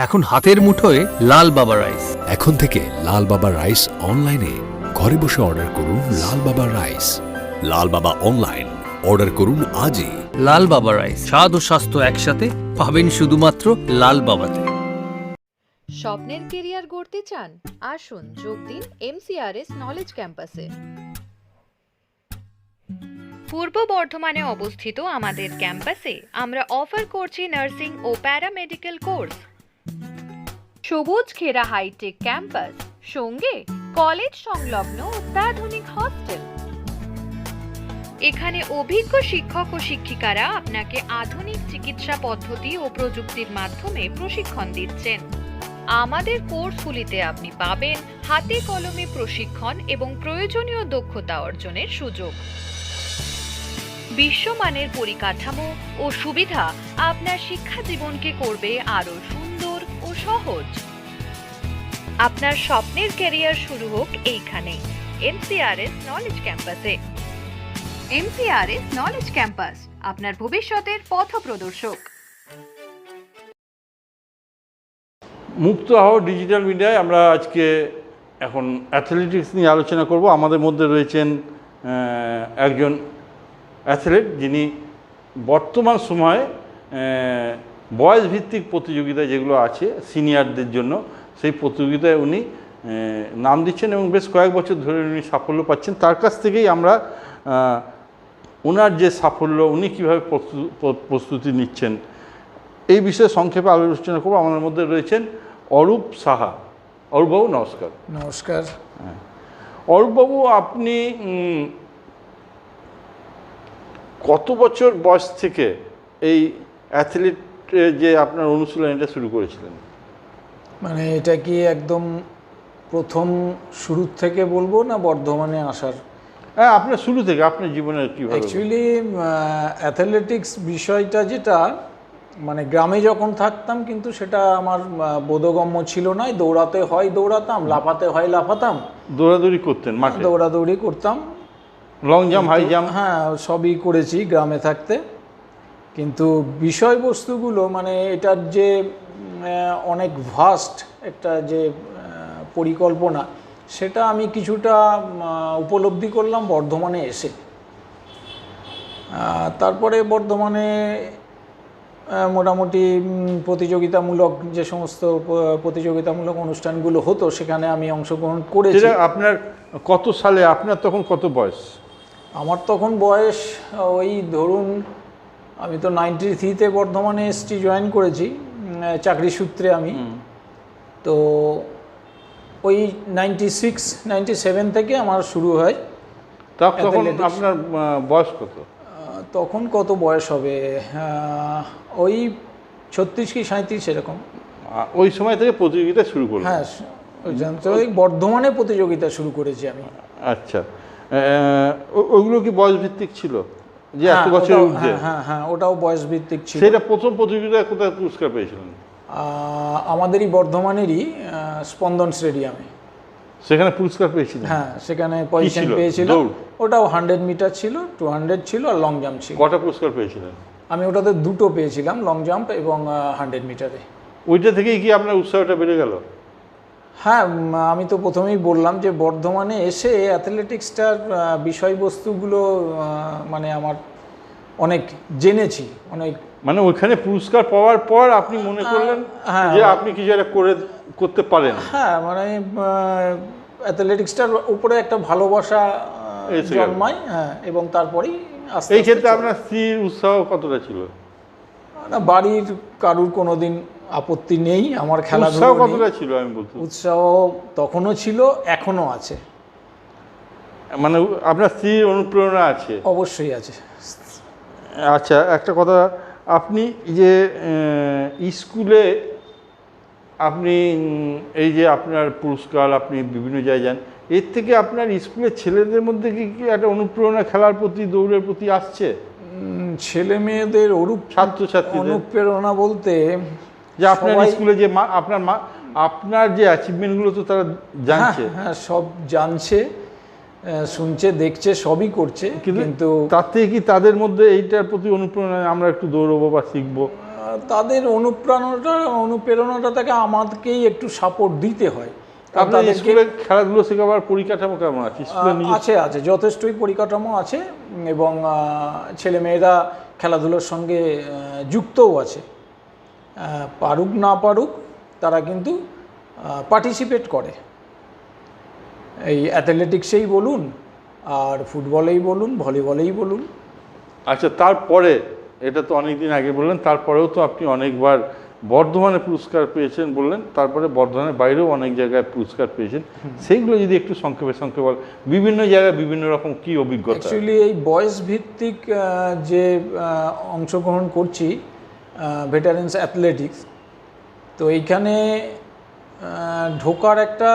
এখন হাতের মুঠোয় লাল বাবা রাইস। এখন থেকে লাল বাবা রাইস অনলাইনে ঘরে বসে অর্ডার করুন। লাল বাবা রাইস, লাল বাবা অনলাইন, অর্ডার করুন আজই। লাল বাবা রাইস, স্বাদ ও স্বাস্থ্য একসাথে পাবেন শুধুমাত্র লাল বাবাতে। স্বপ্নের কেরিয়ার গড়তে চান? আসুন যোগ দিন MCRS নলেজ ক্যাম্পাসে। পূর্ব বর্ধমানে অবস্থিত আমাদের ক্যাম্পাসে আমরা অফার করছি নার্সিং ও প্যারামেডিক্যাল কোর্স। সবুজ ঘেরা হাইটেক ক্যাম্পাস, সঙ্গে কলেজ সংলগ্ন অত্যাধুনিক হস্টেল। এখানে অভিজ্ঞ শিক্ষক ও শিক্ষিকারা আপনাকে আধুনিক চিকিৎসা পদ্ধতি ও প্রযুক্তির মাধ্যমে প্রশিক্ষণ দিচ্ছেন। আমাদের কোর্সগুলিতে আপনি পাবেন হাতে কলমে প্রশিক্ষণ এবং প্রয়োজনীয় দক্ষতা অর্জনের সুযোগ। বিশ্বমানের পরিকাঠামো ও সুবিধা আপনার শিক্ষা জীবনকে করবে আরো সুন্দর ও সহজ। আপনার স্বপ্নের ক্যারিয়ার শুরু হোক এইখানে, MCRS নলেজ ক্যাম্পাসে। MCRS নলেজ ক্যাম্পাস, আপনার ভবিষ্যতের পথপ্রদর্শক। মুক্ত হও ডিজিটাল মিডিয়ায় আমরা আজকে এখন অ্যাথলেটিক্স নিয়ে আলোচনা করব। আমাদের মধ্যে রয়েছেন একজন অ্যাথলেট, যিনি বর্তমান সময়ে বয়স ভিত্তিক প্রতিযোগিতা যেগুলো আছে সিনিয়রদের জন্য, সেই প্রতিযোগিতায় উনি নাম দিচ্ছেন এবং বেশ কয়েক বছর ধরে উনি সাফল্য পাচ্ছেন। তার কাছ থেকেই আমরা ওনার যে সাফল্য, উনি কীভাবে প্রস্তুতি নিচ্ছেন, এই বিষয়ে সংক্ষেপে আলোচনা করব। আমাদের মধ্যে রয়েছেন অরূপ সাহা। অরূপবাবু নমস্কার। নমস্কার। হ্যাঁ, অরূপবাবু, আপনি কত বছর বয়স থেকে এই অ্যাথলেট যে আপনার অনুশীলন এটা শুরু করেছিলেন? মানে এটা কি একদম প্রথম শুরু থেকে বলবো না বর্ধমানে আসার? হ্যাঁ, আপনার শুরু থেকে, আপনার জীবনের কীভাবে? অ্যাকচুয়ালি অ্যাথলেটিক্স বিষয়টা যেটা মানে গ্রামে যখন থাকতাম, কিন্তু সেটা আমার বোধগম্য ছিল না। দৌড়াতে হয় দৌড়াতাম, লাফাতে হয় লাফাতাম। দৌড়াদৌড়ি করতেন মাঠে? দৌড়াদৌড়ি করতাম, লং জাম্প, হাই জাম্প? হ্যাঁ, সবই করেছি গ্রামে থাকতে। কিন্তু বিষয়বস্তুগুলো মানে এটার যে অনেক ভাস্ট একটা যে পরিকল্পনা, সেটা আমি কিছুটা উপলব্ধি করলাম বর্ধমানে এসে। তারপরে বর্ধমানে মোটামুটি প্রতিযোগিতামূলক যে সমস্ত প্রতিযোগিতামূলক অনুষ্ঠানগুলো হতো, সেখানে আমি অংশগ্রহণ করেছি। আপনার কত সালে, আপনার তখন কত বয়স? আমার তখন বয়স ওই ধরুন, আমি তো 93-তে বর্ধমানে এসটি জয়েন করেছি চাকরি সূত্রে আমি। তো ওই 96-97 থেকে আমার শুরু হয়। তখন আপনার বয়স কত? তখন কত বয়স হবে, ওই 36 কি 37 এরকম। ওই সময় থেকে প্রতিযোগিতা শুরু করলেন? হ্যাঁ, ওই বর্ধমানে প্রতিযোগিতা শুরু করেছি আমি। আচ্ছা, ওইগুলো কি বয়স ভিত্তিক ছিল যে এত বছর ঊর্ধ্বে? হ্যাঁ হ্যাঁ, ওটাও বয়স ভিত্তিক ছিল। সেটা প্রথম প্রতিযোগিতায় কোথায় পুরস্কার পেয়েছিলেন? আমাদেরই বর্ধমানেরই স্পন্দন স্টেডিয়ামে। সেখানে পুরস্কার পেয়েছিলেন? হ্যাঁ, সেখানে পজিশন পেয়েছিল। ওটাও 100 মিটার ছিল, 200 ছিল আর লং জাম্প ছিল। কটা পুরস্কার পেয়েছিলেন? আমি ওটাতে দুটো পেয়েছিলাম, লং জাম্প এবং 100 মিটারে। ওইটা থেকেই কি আপনার উৎসাহটা বেড়ে গেল? হ্যাঁ, আমি তো প্রথমেই বললাম যে বর্ধমানে এসে অ্যাথলেটিক্সটার বিষয়বস্তুগুলো মানে আমার অনেক জেনেছি, অনেক। মানে ওইখানে পুরস্কার পাওয়ার পর আপনি মনে করলেন যে আপনি কিছু একটা করতে পারেন? হ্যাঁ, মানে অ্যাথলেটিক্সটার উপরে একটা ভালোবাসা জন্মায়। হ্যাঁ, এবং তারপরেই আস্তে এই ক্ষেত্রে আপনার স্ত্রীর উৎসাহ কতটা ছিল? না, বাড়ির কারুর কোনোদিন আপত্তি নেই আমার খেলাধুলা। উৎসাহ কতটা ছিল আমি বলতে? উৎসাহ তখনও ছিল, এখনো আছে। মানে আপনার স্ত্রীর অনুপ্রেরণা আছে? অবশ্যই আছে। আচ্ছা, একটা কথা, আপনি যে স্কুলে আপনি এই যে আপনার পুরস্কার, আপনি বিভিন্ন জায়গায় যান, এর থেকে আপনার স্কুলের ছেলেদের মধ্যে কি একটা অনুপ্রেরণা খেলার প্রতি, দৌড়ের প্রতি আসছে? ছেলে মেয়েদের ছাত্রছাত্রী অনুপ্রেরণা বলতে যে আপনার স্কুলে যে আপনার যে অ্যাচিভমেন্টগুলো তো তারা জানছে? হ্যাঁ, সব জানছে, শুনছে, দেখছে, সবই করছে। কিন্তু তার থেকে কি তাদের মধ্যে এইটার প্রতি অনুপ্রেরণা, আমরা একটু দৌড়বো বা শিখবো? তাদের অনুপ্রেরণাটা থেকে আমাদেরকেই একটু সাপোর্ট দিতে হয়। কারণ আপনার তাদেরকে স্কুলে খেলাধুলো শেখাবার পরিকাঠামো কেমন আছে? স্কুলে আছে যথেষ্টই পরিকাঠামো আছে, এবং ছেলেমেয়েরা খেলাধুলোর সঙ্গে যুক্তও আছে। পারুক না পারুক তারা কিন্তু পার্টিসিপেট করে, এই অ্যাথলেটিক্সেই বলুন আর ফুটবলেই বলুন, ভলিবলেই বলুন। আচ্ছা, তারপরে এটা তো অনেক দিন আগে বললেন, তারপরেও তো আপনি অনেকবার বর্ধমানে পুরস্কার পেয়েছেন বললেন, তারপরে বর্ধমানের বাইরেও অনেক জায়গায় পুরস্কার পেয়েছেন, সেইগুলো যদি একটু সংক্ষেপে বল, বিভিন্ন জায়গায় বিভিন্ন রকম কি অভিজ্ঞতা? অ্যাকচুয়ালি এই বয়স ভিত্তিক যে অংশগ্রহণ করছি ভেটারেন্স অ্যাথলেটিক্স, তো এইখানে ঢোকার একটা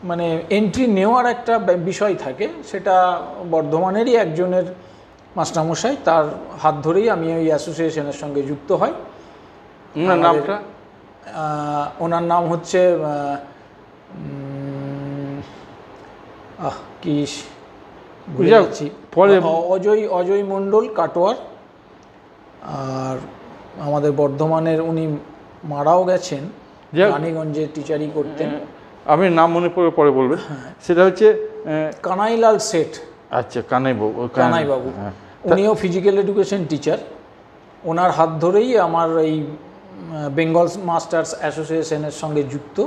মানে এন্ট্রি নেওয়ার একটা বিষয় থাকে, সেটা বর্ধমানেরই একজনের মাস্টারমশাই, তার হাত ধরেই আমি ওই অ্যাসোসিয়েশনের সঙ্গে যুক্ত হই। ওনার নামটা? ওনার নাম হচ্ছে কি ভুলে যাচ্ছি, অজয় মণ্ডল কাটোয়ার। আর আমাদের বর্ধমানের উনি মারাও গেছেন, রানীগঞ্জে টিচারই করতেন। আমি নাম মনে পরে বলবেন। সেটা হচ্ছে কানাইলাল শেঠ। আচ্ছা, কানাইবাবু। উনিও ফিজিক্যাল এডুকেশন টিচার। ওনার হাত ধরেই আমার এই বেঙ্গল মাস্টার্স অ্যাসোসিয়েশনের সঙ্গে যুক্ত,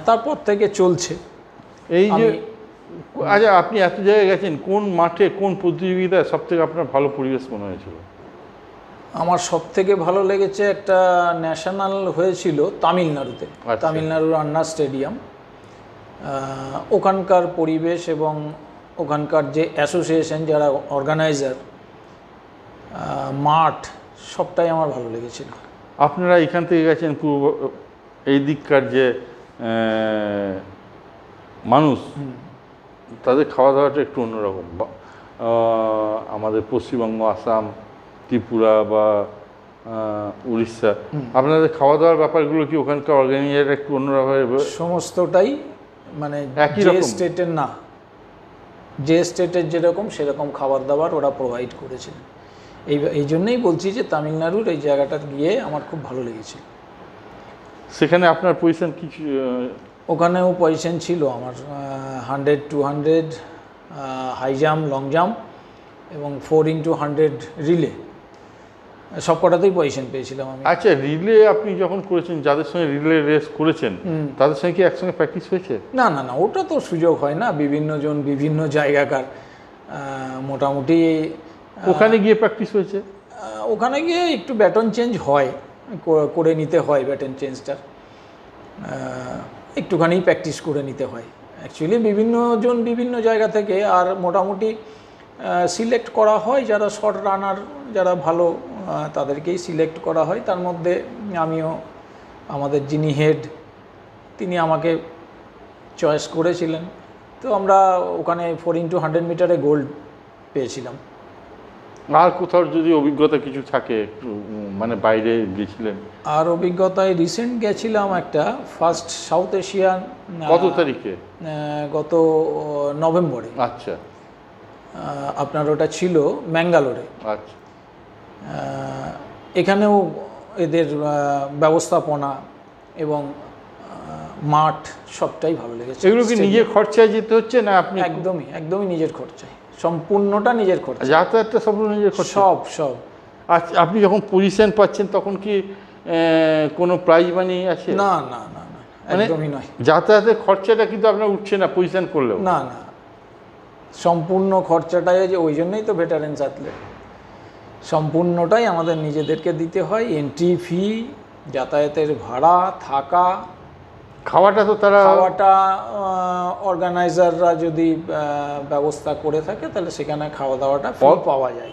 তারপর থেকে চলছে এই যে। আচ্ছা, আপনি এত জায়গায় গেছেন, কোন মাঠে কোন প্রতিযোগিতায় সবথেকে আপনার ভালো পরিবেশ মনে হয়েছিল? আমার সবথেকে ভালো লেগেছে একটা ন্যাশনাল হয়েছিল তামিলনাড়ুতে, তামিলনাড়ুর আন্না স্টেডিয়াম। ওখানকার পরিবেশ এবং ওখানকার যে অ্যাসোসিয়েশন যারা অর্গানাইজার, মাঠ, সবটাই আমার ভালো লেগেছিল। আপনারা এখান থেকে গেছেন পূর্ব এই দিককার যে মানুষ, তাদের খাওয়া দাওয়াটা একটু অন্যরকম। আমাদের পশ্চিমবঙ্গ, আসাম, ত্রিপুরা বা উড়িষ্যা, আপনাদের খাওয়া দাওয়ার ব্যাপারগুলো কি ওখানকার অর্গানাইজার একটু অন্যরকম? সমস্তটাই মানে যে স্টেটের না, যে স্টেটের যেরকম সেরকম খাবার দাবার ওরা প্রোভাইড করেছিল। এই জন্যই বলছি যে তামিলনাড়ুর এই জায়গাটা গিয়ে আমার খুব ভালো লেগেছিল। সেখানে আপনার পজিশন কি? ওখানেও পজিশন ছিল আমার 100, 200, হাই জাম্প, লং জাম্প এবং 4x100 রিলে, সব কটাতেই পজিশন পেয়েছিলাম আমি। আচ্ছা, রিলে আপনি যখন করেছেন, যাদের সঙ্গে রিলে রেস করেছেন তাদের সঙ্গে কি একসঙ্গে প্র্যাকটিস হয়েছে? না, ওটা তো সুযোগ হয় না, বিভিন্ন জন বিভিন্ন জায়গাকার। মোটামুটি ওখানে গিয়ে প্র্যাকটিস হয়েছে? ওখানে গিয়ে একটু ব্যাটন চেঞ্জ হয়, করে নিতে হয় ব্যাটন চেঞ্জটা, একটুখানি প্র্যাকটিস করে নিতে হয়। অ্যাকচুয়ালি বিভিন্ন জন বিভিন্ন জায়গা থেকে, আর মোটামুটি সিলেক্ট করা হয় যারা শর্ট রানার, যারা ভালো, তাদেরকেই সিলেক্ট করা হয়। তার মধ্যে আমিও, আমাদের যিনি হেড তিনি আমাকে চয়েস করেছিলেন, তো আমরা ওখানে 4x100 মিটারে গোল্ড পেয়েছিলাম। আর কোথাও যদি অভিজ্ঞতা কিছু থাকে, মানে বাইরে গেছিলেন? আর অভিজ্ঞতায় রিসেন্ট গেছিলাম একটা ফার্স্ট সাউথ এশিয়ান। কত তারিখে? গত নভেম্বরে। আচ্ছা, আপনার ওটা ছিল ম্যাঙ্গালোরে। আচ্ছা। এখানেও এদের ব্যবস্থাপনা এবং মাঠ সবটাই ভালো লেগেছে। এগুলো কি নিজের খরচায় যেতে হচ্ছে না আপনি? একদমই নিজের খরচায়, সম্পূর্ণটা নিজের খরচা। যাতায়াতটা সম্পূর্ণ নিজের খরচা? সব। আচ্ছা, আপনি যখন পজিশন পাচ্ছেন তখন কি কোনো প্রাইজ মানি আছে? না, একদমই নয়। যাতায়াতের খরচাটা কিন্তু আপনার উঠছে না পজিশন করলেও? না, সম্পূর্ণ খরচাটাই, যে ওই জন্যই তো ভেটারেন্স অ্যাথলেট, সম্পূর্ণটাই আমাদের নিজেদেরকে দিতে হয়। এন্ট্রি ফি, যাতায়াতের ভাড়া, থাকা, খাওয়াটা তো খাওয়াটা অর্গানাইজাররা যদি ব্যবস্থা করে থাকে তাহলে সেখানে খাওয়া দাওয়াটা ফ্রি পাওয়া যায়।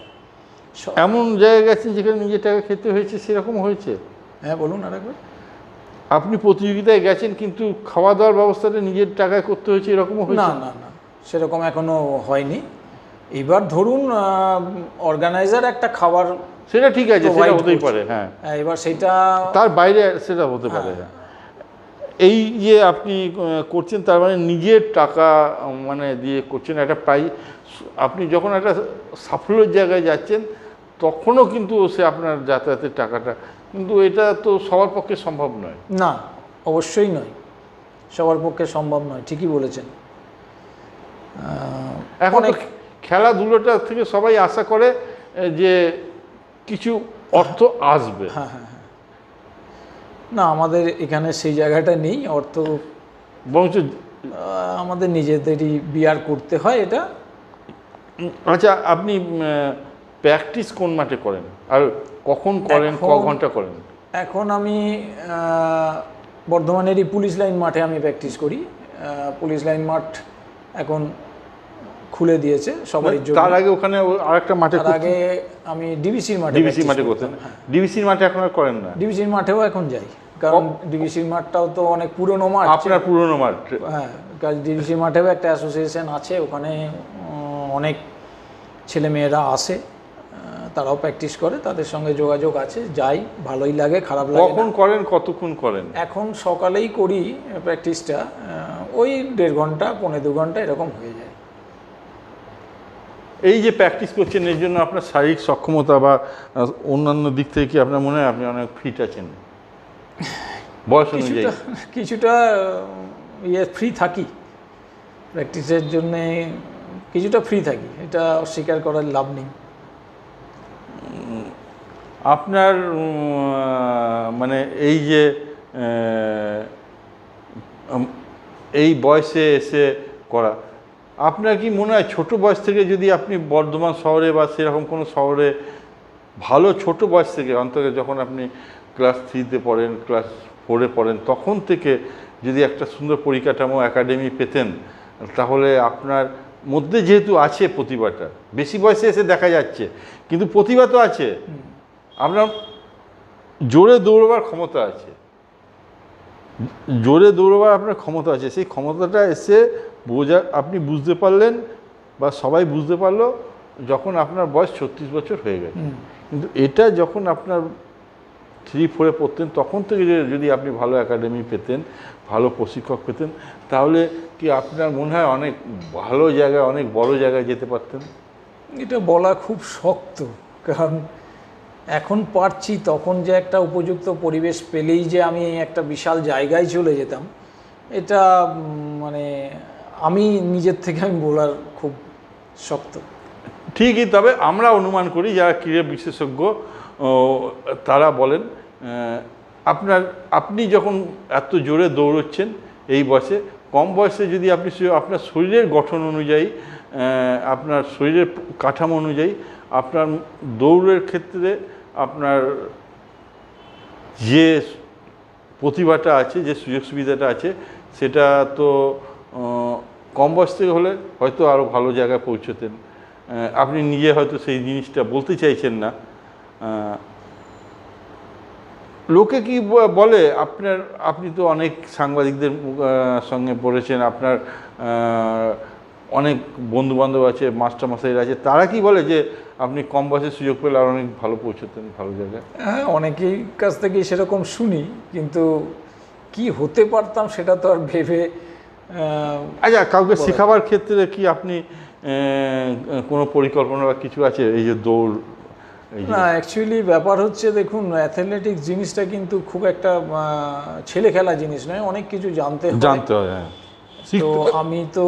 এমন জায়গা গেছেন যেখানে নিজের টাকা খেতে হয়েছে, সেরকম হয়েছে? হ্যাঁ, বলুন আরেকবার। আপনি প্রতিযোগিতায় গেছেন কিন্তু খাওয়া দাওয়ার ব্যবস্থাটা নিজের টাকায় করতে হয়েছে, এরকমও হয়েছে? না, সেরকম এখনো হয়নি। এবার ধরুন অর্গানাইজার একটা খাবার, সেটা ঠিক আছে, সেটা হতেই পারে। হ্যাঁ, এবার সেটা তার বাইরে সেটা হতে পারে। এই যে আপনি করছেন, তার মানে নিজের টাকা দিয়ে করছেন একটা প্রাইজ। আপনি যখন একটা সাফল্যের জায়গায় যাচ্ছেন তখনও কিন্তু সে আপনার যাতায়াতের টাকাটা, কিন্তু এটা তো সবার পক্ষে সম্ভব নয়। না, অবশ্যই নয়, সবার পক্ষে সম্ভব নয়, ঠিকই বলেছেন। এখন তো অনেক খেলাধুলোটা থেকে সবাই আশা করে যে কিছু অর্থ আসবে। হ্যাঁ হ্যাঁ হ্যাঁ, না আমাদের এখানে সেই জায়গাটা নেই, অর্থ বরঞ্চ আমাদের নিজেদেরই বিয়ার করতে হয় এটা। আচ্ছা, আপনি প্র্যাকটিস কোন মাঠে করেন আর কখন করেন, ক ঘন্টা করেন? এখন আমি বর্ধমানেরই পুলিশ লাইন মাঠে আমি প্র্যাকটিস করি। পুলিশ লাইন মাঠ এখন খুলে দিয়েছে সবারই জন্য। তার আগে ওখানে আরেকটা মাঠে, তার আগে আমি ডিবিসির মাঠে করতেন। ডিবিসির মাঠে এখন আর করেন না? ডিবিসির মাঠেও এখন যাই, কারণ ডিবিসির মাঠটাও তো অনেক পুরনো মাঠ। আপনার পুরনো মাঠ? হ্যাঁ, কারণ ডিবিসির মাঠেও একটা অ্যাসোসিয়েশন আছে, ওখানে অনেক ছেলেমেয়েরা আসে, তারাও প্র্যাকটিস করে, তাদের সঙ্গে যোগাযোগ আছে, যাই, ভালোই লাগে, খারাপ লাগে। কখন করেন, কতক্ষণ করেন? এখন সকালেই করি প্র্যাকটিসটা, ওই 1.5 ঘন্টা 1.5-2 ঘন্টা এরকম হয়ে যায়। এই যে প্র্যাকটিস করছেন, এর জন্য আপনার শারীরিক সক্ষমতা বা অন্যান্য দিক থেকে কি আপনার মনে হয় আপনি অনেক ফিট আছেন বয়স অনুযায়ী? কিছুটা ফ্রি থাকি প্র্যাকটিসের জন্যে, কিছুটা ফ্রি থাকি, এটা অস্বীকার করার লাভ নেই। আপনার মানে এই যে এই বয়সে এসে করা, আপনার কি মনে হয় ছোট বয়স থেকে যদি আপনি বর্ধমান শহরে বা সেরকম কোনো শহরে ভালো ছোট বয়স থেকে, অন্তত যখন আপনি ক্লাস 3-তে পড়েন, ক্লাস 4-এ পড়েন, তখন থেকে যদি একটা সুন্দর পরিকাঠামো একাডেমি পেতেন, তাহলে আপনার মধ্যে যেহেতু আছে প্রতিভাটা, বেশি বয়সে এসে দেখা যাচ্ছে, কিন্তু প্রতিভা তো আছে, আপনার জোরে দৌড়বার ক্ষমতা আছে, জোরে দৌড়বার আপনার ক্ষমতা আছে, সেই ক্ষমতাটা এসে আপনি বুঝতে পারলেন বা সবাই বুঝতে পারলো যখন আপনার বয়স 36 বছর হয়ে গেছে। কিন্তু এটা যখন আপনার 3-4-এ পড়তেন, তখন থেকে যদি আপনি ভালো একাডেমি পেতেন, ভালো প্রশিক্ষক পেতেন, তাহলে কি আপনার মনে হয় অনেক ভালো জায়গায়, অনেক বড় জায়গায় যেতে পারতেন? এটা বলা খুব শক্ত, কারণ এখন পারছি, তখন যে একটা উপযুক্ত পরিবেশ পেলেই যে আমি একটা বিশাল জায়গায় চলে যেতাম, এটা মানে আমি নিজের থেকে আমি বলার খুব শক্ত। ঠিকই, তবে আমরা অনুমান করি যারা ক্রীড়া বিশেষজ্ঞ তারা বলেন আপনি যখন এত জোরে দৌড়চ্ছেন এই বয়সে, কম বয়সে যদি আপনি আপনার শরীরের গঠন অনুযায়ী, আপনার শরীরের কাঠামো অনুযায়ী আপনার দৌড়ের ক্ষেত্রে আপনার যে প্রতিভাটা আছে, যে সুযোগ সুবিধাটা আছে, সেটা তো কম বয়স থেকে হলে হয়তো আরও ভালো জায়গায় পৌঁছতেন। আপনি নিজে হয়তো সেই জিনিসটা বলতে চাইছেন না। লোকে কি বলে আপনি তো অনেক সাংবাদিকদের সঙ্গে পড়েছেন, আপনার অনেক বন্ধুবান্ধব আছে, মাস্টারমশাইরা আছে, তারা কি বলে যে আপনি কম বয়সে সুযোগ পেলে আর অনেক ভালো পৌঁছতেন, ভালো জায়গায়? হ্যাঁ, অনেকেই কাছ থেকে সেরকম শুনি, কিন্তু কি হতে পারতাম সেটা তো আর ভেবে। আচ্ছা, কাউকে শেখাবার ক্ষেত্রে কি আপনি কোনো পরিকল্পনা বা কিছু আছে এই যে দৌড়? না, অ্যাকচুয়ালি ব্যাপার হচ্ছে, দেখুন, অ্যাথলেটিক্স জিনিসটা কিন্তু খুব একটা ছেলে খেলা জিনিস নয়, অনেক কিছু জানতে হয়। হ্যাঁ, তো আমি তো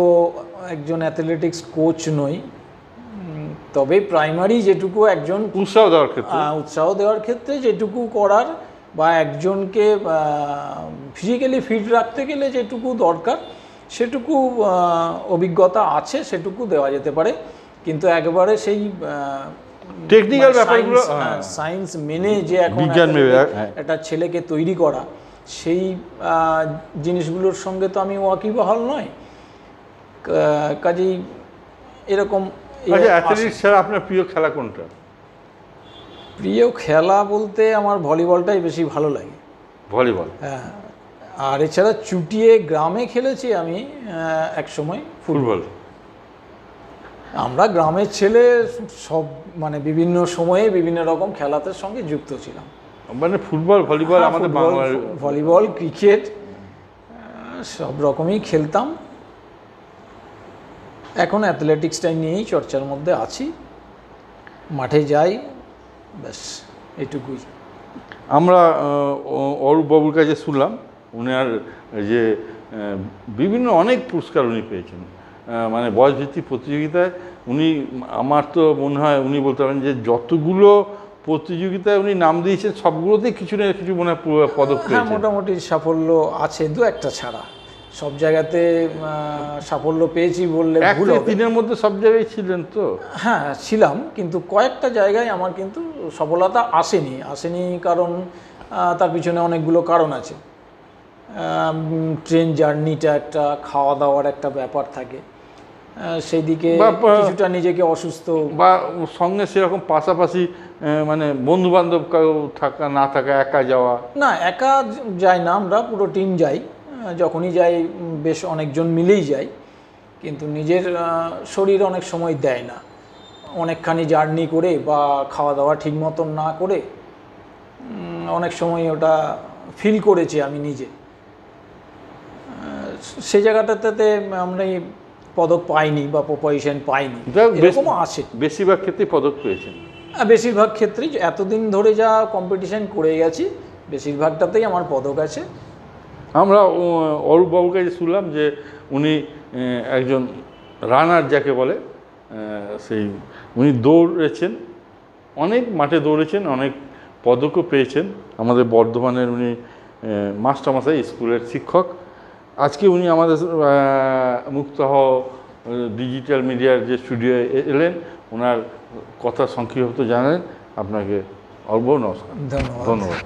একজন অ্যাথলেটিক্স কোচ নই, তবে প্রাইমারি যেটুকু একজন উৎসাহ দেওয়ার ক্ষেত্রে যেটুকু করার, বা একজনকে ফিজিক্যালি ফিট রাখতে গেলে যেটুকু দরকার, সেটুকু অভিজ্ঞতা আছে, সেটুকু দেওয়া যেতে পারে। কিন্তু একবারে সেই টেকনিক্যাল ব্যাপারগুলো, সায়েন্স মেনে যে এখন একটা ছেলেকে তৈরি করা, সেই জিনিসগুলোর সঙ্গে তো আমি ওয়াকিবহাল নয়, কাজেই এরকম। অ্যাথলেটিক্স ছাড়া আপনার প্রিয় খেলা কোনটা? প্রিয় খেলা বলতে আমার ভলিবলটাই বেশি ভালো লাগে। ভলিবল? হ্যাঁ, আর এছাড়া চুটিয়ে গ্রামে খেলেছি আমি এক সময় ফুটবল। আমরা গ্রামের ছেলে সব, মানে বিভিন্ন সময়ে বিভিন্ন রকম খেলাতে সঙ্গে যুক্ত ছিলাম। মানে ফুটবল, ভলিবল, আমাদের বাংলার ভলিবল, ক্রিকেট সব রকমই খেলতাম। এখন অ্যাথলেটিক্সটাই নিয়েই চর্চার মধ্যে আছি, মাঠে যাই, ব্যাস এইটুকুই। আমরা অরূপবাবুর কাছে শুনলাম উনার যে বিভিন্ন অনেক পুরস্কার উনি পেয়েছেন, মানে বয়সভিত্তিক প্রতিযোগিতায় উনি, আমার তো মনে হয় উনি বলতে পারেন যে যতগুলো প্রতিযোগিতায় উনি নাম দিয়েছেন সবগুলোতেই কিছু না কিছু মনে হয় পদক হ্যাঁ, পেয়েছেন। মোটামুটি সাফল্য আছে, দু একটা ছাড়া সব জায়গাতে সাফল্য পেয়েছি বললে ভুল হবে। তিনের মধ্যে সব জায়গায় ছিলেন তো? হ্যাঁ ছিলাম, কিন্তু কয়েকটা জায়গায় আমার কিন্তু সফলতা আসেনি কারণ তার পিছনে অনেকগুলো কারণ আছে। ট্রেন জার্নিটা একটা, খাওয়া দাওয়ার একটা ব্যাপার থাকে, সেই দিকে কিছুটা নিজেকে অসুস্থ, বা সঙ্গে সেরকম পাশাপাশি মানে বন্ধু বান্ধব কেউ থাকা না থাকা, একা যাওয়া? না, একা যাই না, আমরা পুরো টিম যাই। যখনই যাই বেশ অনেকজন মিলেই যাই, কিন্তু নিজের শরীর অনেক সময় দেয় না, অনেকখানি জার্নি করে বা খাওয়া দাওয়া ঠিক মতন না করে অনেক সময় ওটা ফিল করেছি আমি নিজে। সেই জায়গাটাতে আমরা পদক পাইনি বা পজিশন পাইনি, এরকমও আছে। বেশিরভাগ ক্ষেত্রেই পদক পেয়েছেন? বেশিরভাগ ক্ষেত্রেই, এতদিন ধরে যা কম্পিটিশন করে গেছি বেশিরভাগটাতেই আমার পদক আছে। আমরা অরূপবাবুর কাছে শুনলাম যে উনি একজন রানার যাকে বলে, সেই উনি দৌড়েছেন, অনেক মাঠে দৌড়েছেন, অনেক পদকও পেয়েছেন। আমাদের বর্ধমানের উনি মাস্টারমশাই, স্কুলের শিক্ষক। আজকে উনি আমাদের মুক্তাহ ডিজিটাল মিডিয়ার যে স্টুডিও এলেন, ওনার কথা সংক্ষিপ্ত জানালেন। আপনাকে অর্ব নমস্কার, ধন্যবাদ। ধন্যবাদ।